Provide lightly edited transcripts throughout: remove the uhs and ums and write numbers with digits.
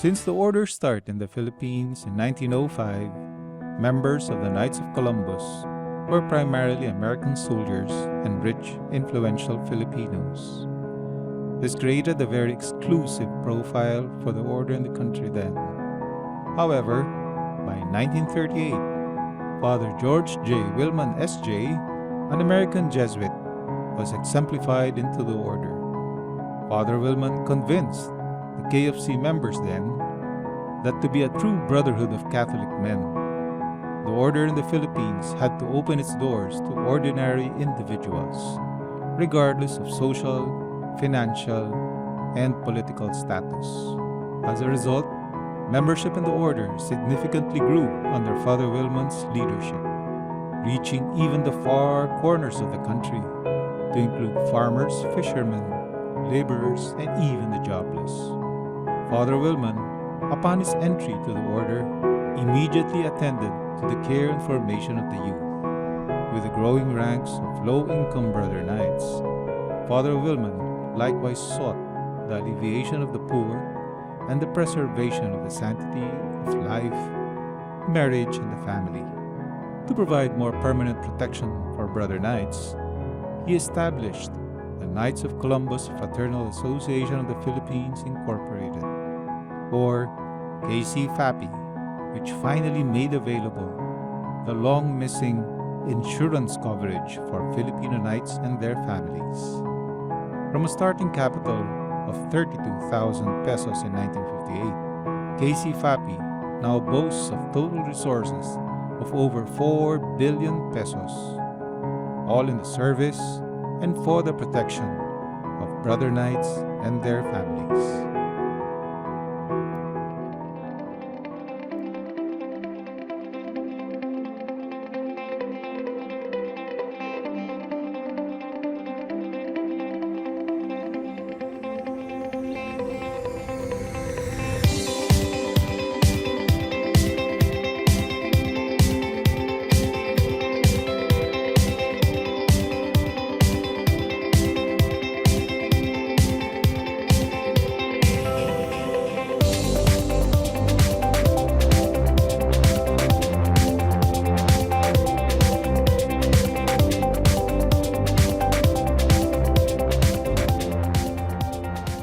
Since the order's start in the Philippines in 1905, members of the Knights of Columbus were primarily American soldiers and rich, influential Filipinos. This created a very exclusive profile for the order in the country then. However, by 1938, Father George J. Wilman S.J., an American Jesuit, was exemplified into the order. Father Wilman convinced the KFC members then that to be a true brotherhood of Catholic men, the order in the Philippines had to open its doors to ordinary individuals, regardless of social, financial, and political status. As a result, membership in the order significantly grew under Father Wilman's leadership, reaching even the far corners of the country to include farmers, fishermen, laborers, and even the jobless. Father Wilman, upon his entry to the order, immediately attended to the care and formation of the youth. With the growing ranks of low-income brother knights, Father Wilman likewise sought the alleviation of the poor and the preservation of the sanctity of life, marriage, and the family. To provide more permanent protection for brother knights, he established the Knights of Columbus Fraternal Association of the Philippines Incorporated, or KCFAPI, which finally made available the long-missing insurance coverage for Filipino Knights and their families. From a starting capital of 32,000 pesos in 1958, KCFAPI now boasts of total resources of over 4 billion pesos, all in the service and for the protection of brother knights and their families.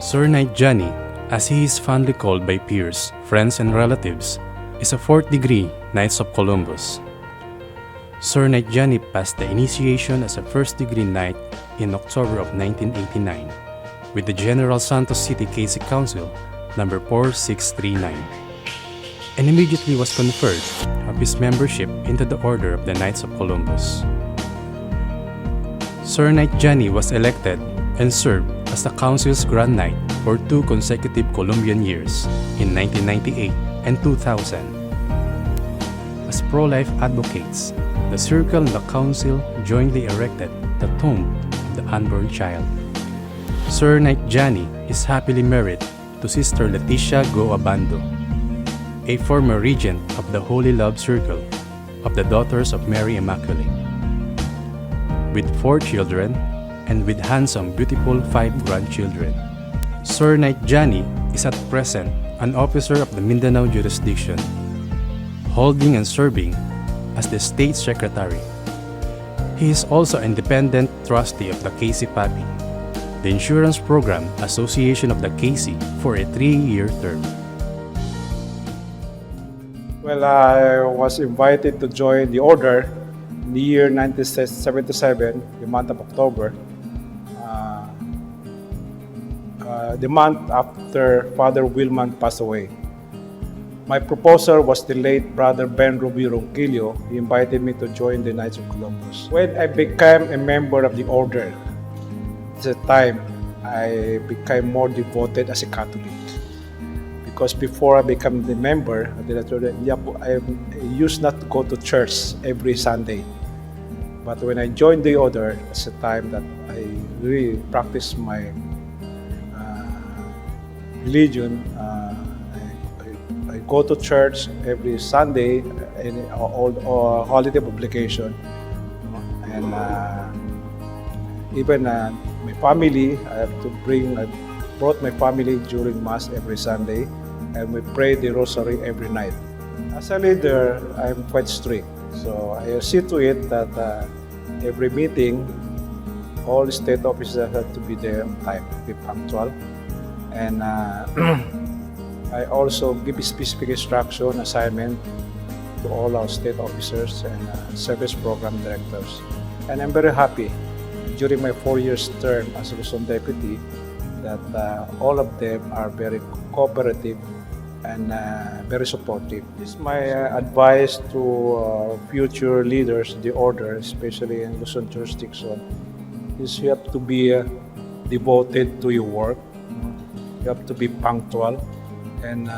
Sir Knight Johnny, as he is fondly called by peers, friends, and relatives, is a 4th degree Knights of Columbus. Sir Knight Johnny passed the initiation as a 1st degree Knight in October of 1989 with the General Santos City KC Council number 4639, and immediately was conferred of his membership into the Order of the Knights of Columbus. Sir Knight Johnny was elected and served as the Council's Grand Knight for 2 consecutive Columbian years in 1998 and 2000. As pro-life advocates, the Circle and the Council jointly erected the Tomb of the Unborn Child. Sir Knight Johnny is happily married to Sister Leticia Go Abando, a former regent of the Holy Love Circle of the Daughters of Mary Immaculate. With 4 children, and with handsome, beautiful 5 grandchildren. Sir Knight Johnny is at present an officer of the Mindanao jurisdiction, holding and serving as the State Secretary. He is also an independent trustee of the KCFAPI, the Insurance Program Association of the KC, for a 3-year term. Well, I was invited to join the order in the year 1977, the month of October. The month after Father Wilman passed away. My proposer was the late Brother Ben Ruby Ronquillo. He invited me to join the Knights of Columbus. When I became a member of the order, at the time I became more devoted as a Catholic. Because before I became the member, I used not to go to church every Sunday. But when I joined the order, it's a time that I really practiced my religion. I go to church every Sunday and all holiday publication, and even my family. I brought my family during Mass every Sunday, and we pray the rosary every night. As a leader, I'm quite strict. So I see to it that every meeting, all state officers have to be there on time, be punctual. And I also give specific instruction, assignment to all our state officers and service program directors. And I'm very happy during my 4 years term as Luzon Deputy that all of them are very cooperative and very supportive. This is my advice to future leaders, the order, especially in Luzon jurisdiction, is you have to be devoted to your work. You have to be punctual, and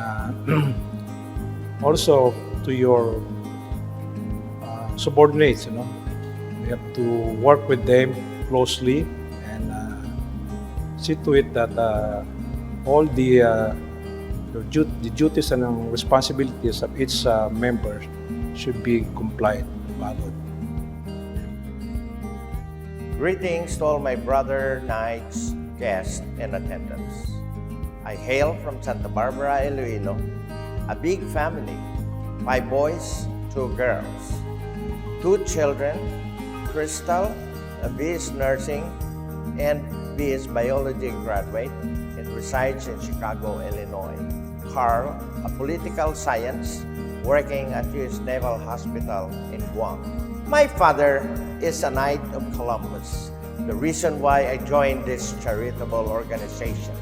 also to your subordinates. You have to work with them closely and see to it that all the duties and responsibilities of each member should be complied, followed. Greetings to all my brother, knights, guests, and attendants. I hail from Santa Barbara, Iloilo, a big family, 5 boys, 2 girls, 2 children, Crystal, a BS Nursing, and BS Biology graduate, and resides in Chicago, Illinois. Carl, a political science, working at U.S. Naval Hospital in Guam. My father is a Knight of Columbus, the reason why I joined this charitable organization.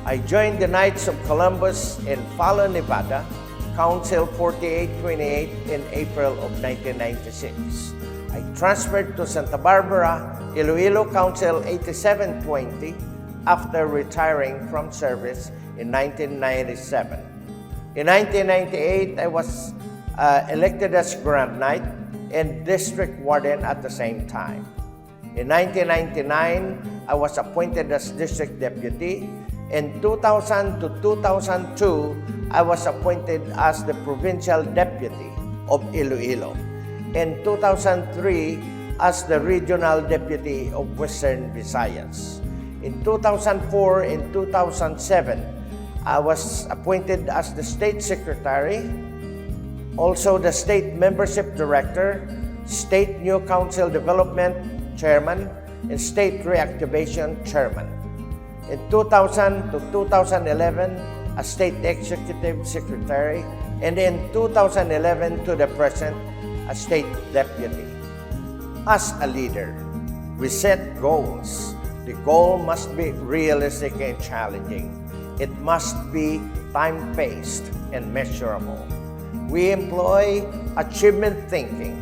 I joined the Knights of Columbus in Fallon, Nevada, Council 4828 in April of 1996. I transferred to Santa Barbara, Iloilo Council 8720 after retiring from service in 1997. In 1998, I was elected as Grand Knight and District Warden at the same time. In 1999, I was appointed as District Deputy. In 2000 to 2002, I was appointed as the Provincial Deputy of Iloilo. In 2003, as the Regional Deputy of Western Visayas. In 2004 and 2007, I was appointed as the State Secretary, also the State Membership Director, State New Council Development Chairman, and State Reactivation Chairman. In 2000 to 2011, a State Executive Secretary, and in 2011 to the present, a State Deputy. As a leader, we set goals. The goal must be realistic and challenging. It must be time-paced and measurable. We employ achievement thinking,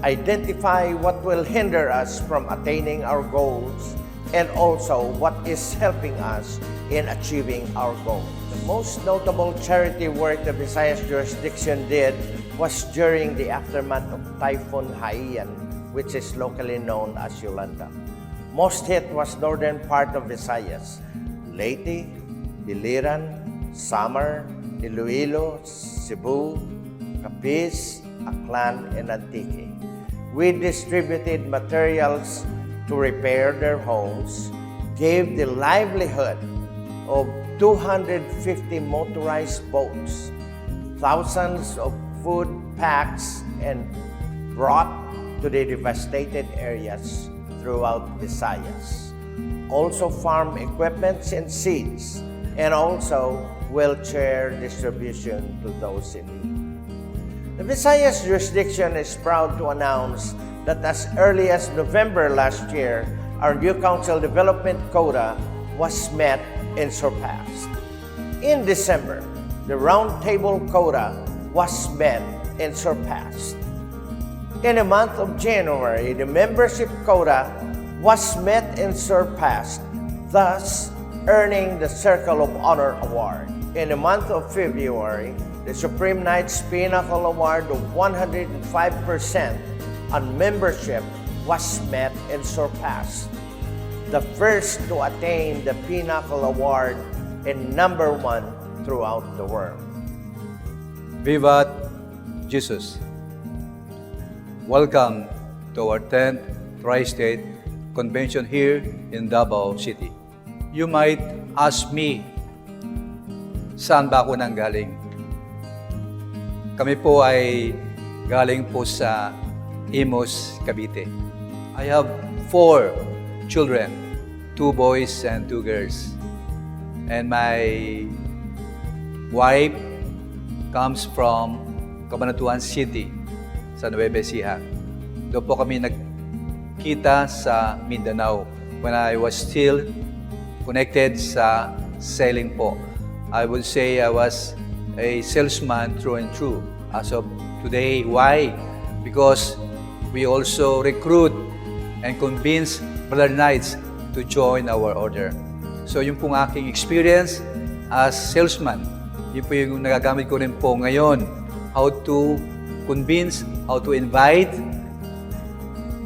identify what will hinder us from attaining our goals, and also what is helping us in achieving our goals. The most notable charity work the Visayas jurisdiction did was during the aftermath of Typhoon Haiyan, which is locally known as Yolanda. Most hit was northern part of Visayas, Leyte, Biliran, Samar, Iloilo, Cebu, Capiz, Aklan, and Antique. We distributed materials to repair their homes, gave the livelihood of 250 motorized boats, thousands of food packs, and brought to the devastated areas throughout Visayas. Also farm equipments and seeds, and also wheelchair distribution to those in need. The Visayas jurisdiction is proud to announce that as early as November last year, our new council development quota was met and surpassed. In December, the roundtable quota was met and surpassed. In the month of January, the membership quota was met and surpassed, thus earning the Circle of Honor Award. In the month of February, the Supreme Knights Pinnacle Award of 105% on membership was met and surpassed, the first to attain the Pinnacle Award and #1 throughout the world. Vivat Jesus! Welcome to our 10th Tri-State Convention here in Davao City. You might ask me, saan ba ako nanggaling? Kami po ay galing po sa Imus, Cavite. I have 4 children, 2 boys and 2 girls. And my wife comes from Cabanatuan City sa Nueva Ecija. Doon po kami nagkita sa Mindanao when I was still connected sa selling po. I would say I was a salesman through and through as of today. Why? Because we also recruit and convince Brother Knights to join our order. So yung pong aking experience as salesman, yun po yung nagagamit ko rin po ngayon. How to convince, how to invite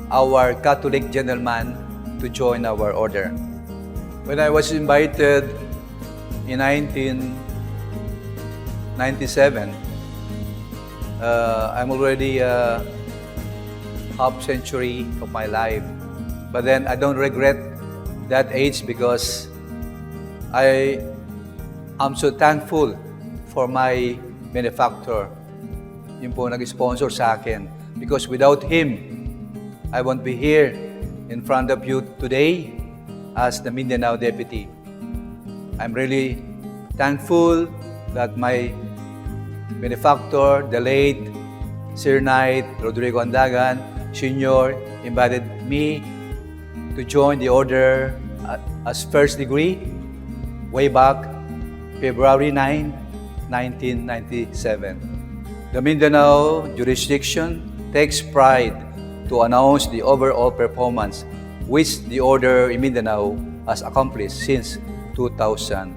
our Catholic gentleman to join our order. When I was invited in 1997, I'm already half century of my life. But then I don't regret that age because I am so thankful for my benefactor. Yun po nag-sponsor sa akin. Because without him, I won't be here in front of you today as the Mindanao Deputy. I'm really thankful that my benefactor, the late Sir Knight Rodrigo Andagan, Sr., invited me to join the order as first degree way back February 9, 1997. The Mindanao jurisdiction takes pride to announce the overall performance which the order in Mindanao has accomplished since 2011.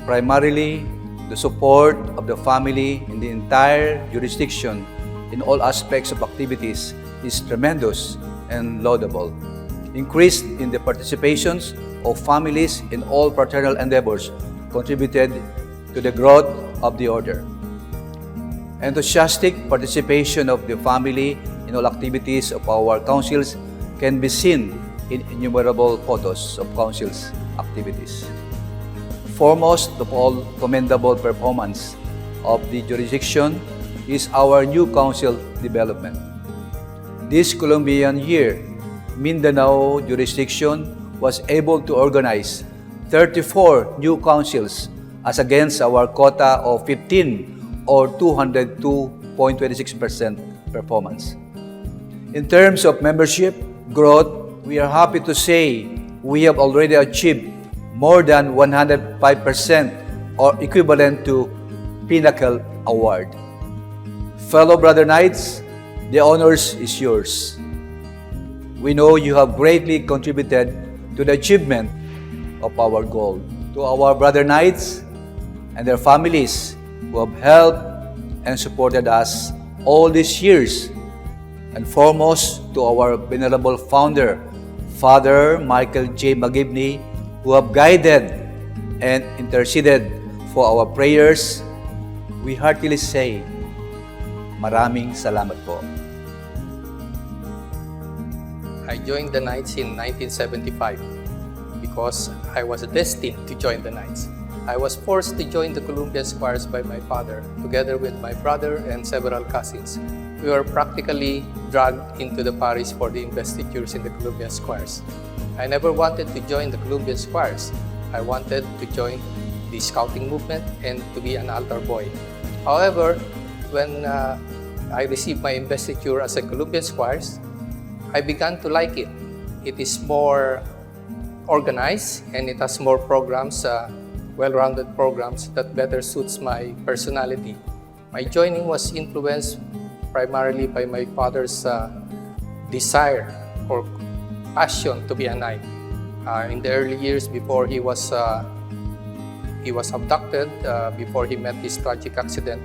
Primarily, the support of the family in the entire jurisdiction in all aspects of activities is tremendous and laudable. Increase in the participations of families in all fraternal endeavors contributed to the growth of the order. Enthusiastic participation of the family in all activities of our councils can be seen in innumerable photos of councils activities. Foremost of all commendable performance of the jurisdiction is our new council development. This Colombian year, Mindanao jurisdiction was able to organize 34 new councils as against our quota of 15 or 202.26% performance. In terms of membership growth, we are happy to say we have already achieved more than 105% or equivalent to Pinnacle Award. Fellow Brother Knights, the honors is yours. We know you have greatly contributed to the achievement of our goal. To our Brother Knights and their families who have helped and supported us all these years, and foremost to our venerable founder, Father Michael J. Magibni, who have guided and interceded for our prayers, we heartily say, maraming salamat po. I joined the Knights in 1975 because I was destined to join the Knights. I was forced to join the Columbian Squires by my father, together with my brother and several cousins. We were practically dragged into the parish for the investitures in the Columbian Squires. I never wanted to join the Columbian Squires. I wanted to join the scouting movement and to be an altar boy. However, when I received my investiture as a Columbian Squires, I began to like it. It is more organized and it has more programs, well-rounded programs that better suits my personality. My joining was influenced primarily by my father's desire or passion to be a knight. In the early years before he was abducted, before he met his tragic accident,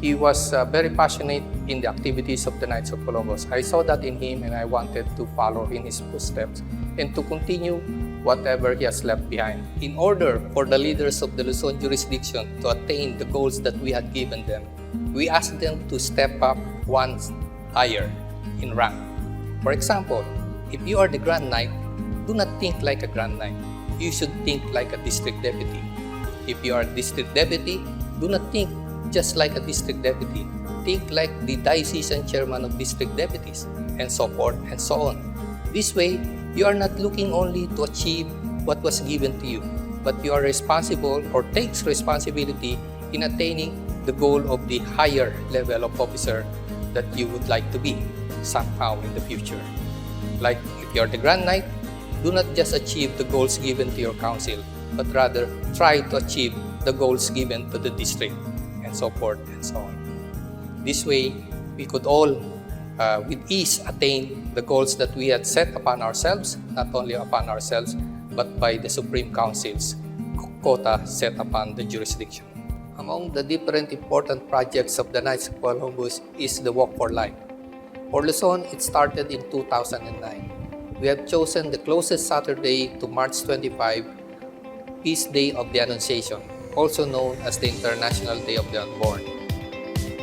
he was very passionate in the activities of the Knights of Columbus. I saw that in him and I wanted to follow in his footsteps and to continue whatever he has left behind. In order for the leaders of the Luzon jurisdiction to attain the goals that we had given them, we asked them to step up one higher in rank. For example, if you are the Grand Knight, do not think like a Grand Knight. you should think like a district deputy. If you are a district deputy, do not think just like a district deputy. Think like the diocesan chairman of district deputies, and so forth and so on. This way, you are not looking only to achieve what was given to you, but you are responsible or takes responsibility in attaining the goal of the higher level of officer that you would like to be somehow in the future. Like if you are the Grand Knight, do not just achieve the goals given to your council, but rather try to achieve the goals given to the district, and so forth and so on. This way, we could all with ease attain the goals that we had set upon ourselves, not only upon ourselves, but by the Supreme Council's quota set upon the jurisdiction. Among the different important projects of the Knights of Columbus is the Walk for Life. For Luzon, it started in 2009. We have chosen the closest Saturday to March 25, Feast Day of the Annunciation, also known as the International Day of the Unborn.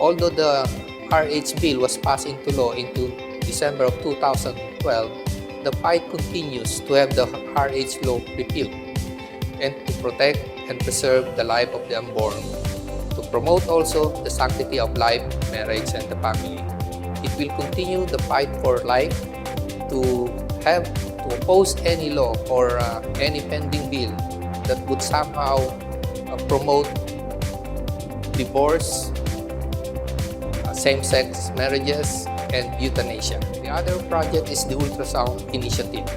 Although the RH bill was passed into law into December of 2012, the fight continues to have the RH law repealed and to protect and preserve the life of the unborn, to promote also the sanctity of life, marriage, and the family. It will continue the fight for life to oppose any law or any pending bill that would somehow promote divorce, same-sex marriages, and euthanasia. The other project is the ultrasound initiative.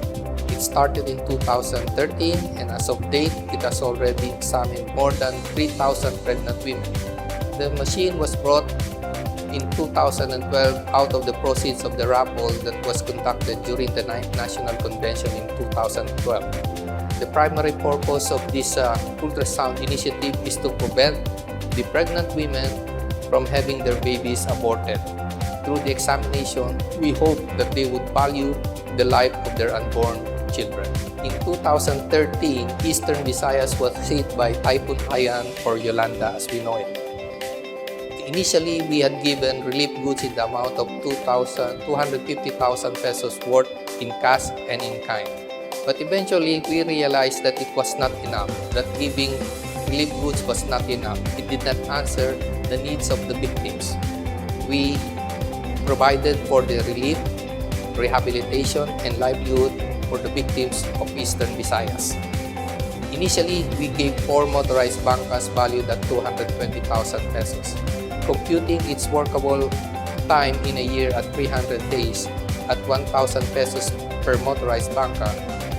It started in 2013, and as of date, it has already examined more than 3,000 pregnant women. The machine was brought in 2012 out of the proceeds of the raffle that was conducted during the 9th National Convention in 2012. The primary purpose of this ultrasound initiative is to prevent the pregnant women from having their babies aborted. Through the examination, we hope that they would value the life of their unborn children. In 2013, Eastern Visayas was hit by Typhoon Haiyan, or Yolanda as we know it. Initially, we had given relief goods in the amount of 250,000 pesos worth in cash and in kind. But eventually, we realized that it was not enough, that giving relief goods was not enough. It did not answer the needs of the victims. We provided for the relief, rehabilitation, and livelihood for the victims of Eastern Visayas. Initially, we gave 4 motorized bangkas valued at 220,000 pesos. Computing its workable time in a year at 300 days at 1,000 pesos per motorized bangka,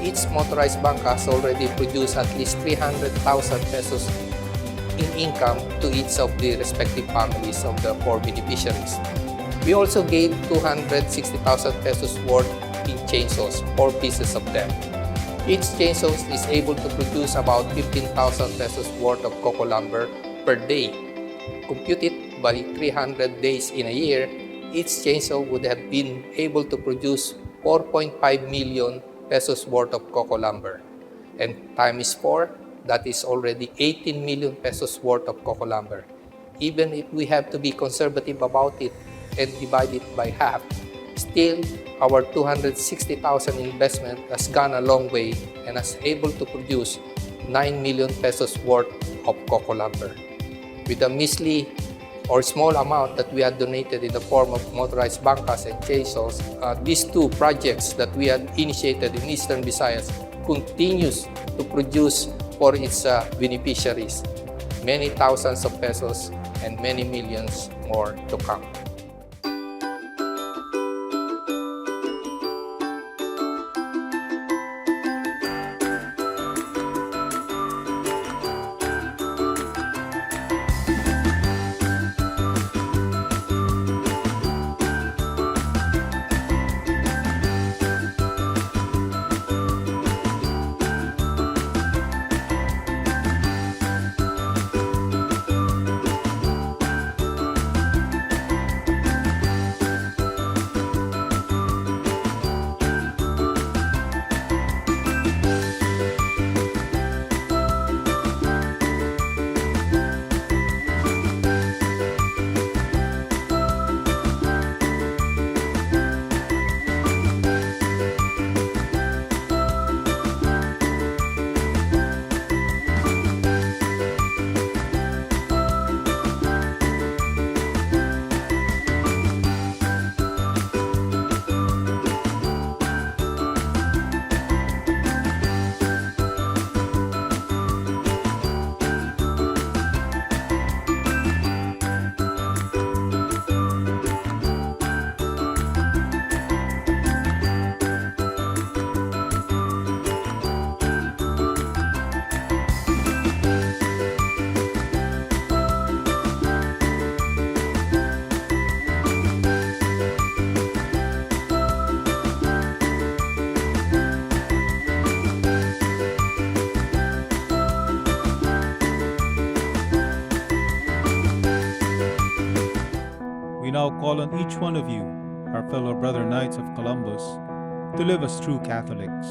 each motorized bangka has already produced at least 300,000 pesos in income to each of the respective families of the 4 beneficiaries. We also gave 260,000 pesos worth in chainsaws, 4 pieces of them. Each chainsaw is able to produce about 15,000 pesos worth of cocoa lumber per day. Computed by 300 days in a year, each chainsaw would have been able to produce 4.5 million pesos worth of cocoa lumber. And times 4, that is already 18 million pesos worth of cocoa lumber. Even if we have to be conservative about it and divide it by half, still our 260,000 investment has gone a long way and is able to produce 9 million pesos worth of cocoa lumber. With a measly or small amount that we had donated in the form of motorized bangkas and chainsaws, these 2 projects that we had initiated in Eastern Visayas continues to produce for its beneficiaries many thousands of pesos and many millions more to come. now call on each one of you, our fellow brother Knights of Columbus, to live as true Catholics,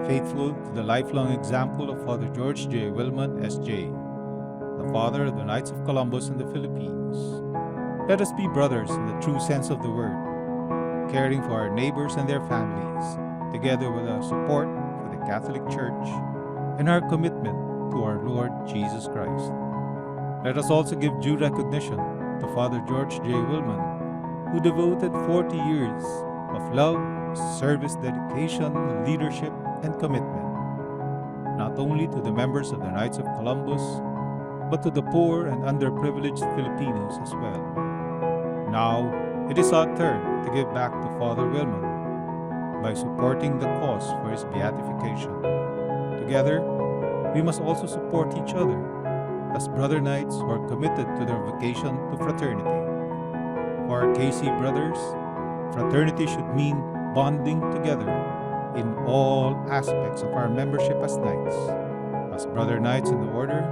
faithful to the lifelong example of Father George J. Wilman, S.J., the father of the Knights of Columbus in the Philippines. Let us be brothers in the true sense of the word, caring for our neighbors and their families, together with our support for the Catholic Church and our commitment to our Lord Jesus Christ. Let us also give due recognition to Father George J. Wilman, who devoted 40 years of love, service, dedication, leadership, and commitment, not only to the members of the Knights of Columbus, but to the poor and underprivileged Filipinos as well. Now, it is our turn to give back to Father Wilman by supporting the cause for his beatification. Together, we must also support each other as brother knights who are committed to their vocation to fraternity. For our KC brothers, fraternity should mean bonding together in all aspects of our membership as knights, as brother knights in the order,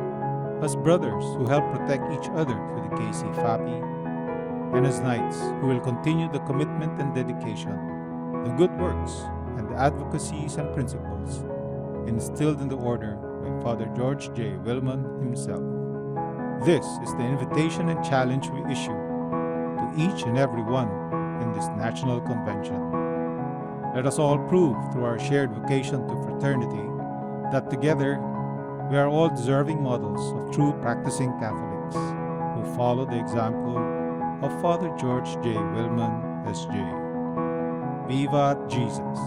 as brothers who help protect each other through the KCFAPI, and as knights who will continue the commitment and dedication, the good works, and the advocacies and principles instilled in the order by Father George J. Wilman himself. This is the invitation and challenge we issue to each and every one in this National Convention. Let us all prove through our shared vocation to fraternity that together we are all deserving models of true practicing Catholics who follow the example of Father George J. Wilman, S.J. Viva Jesus!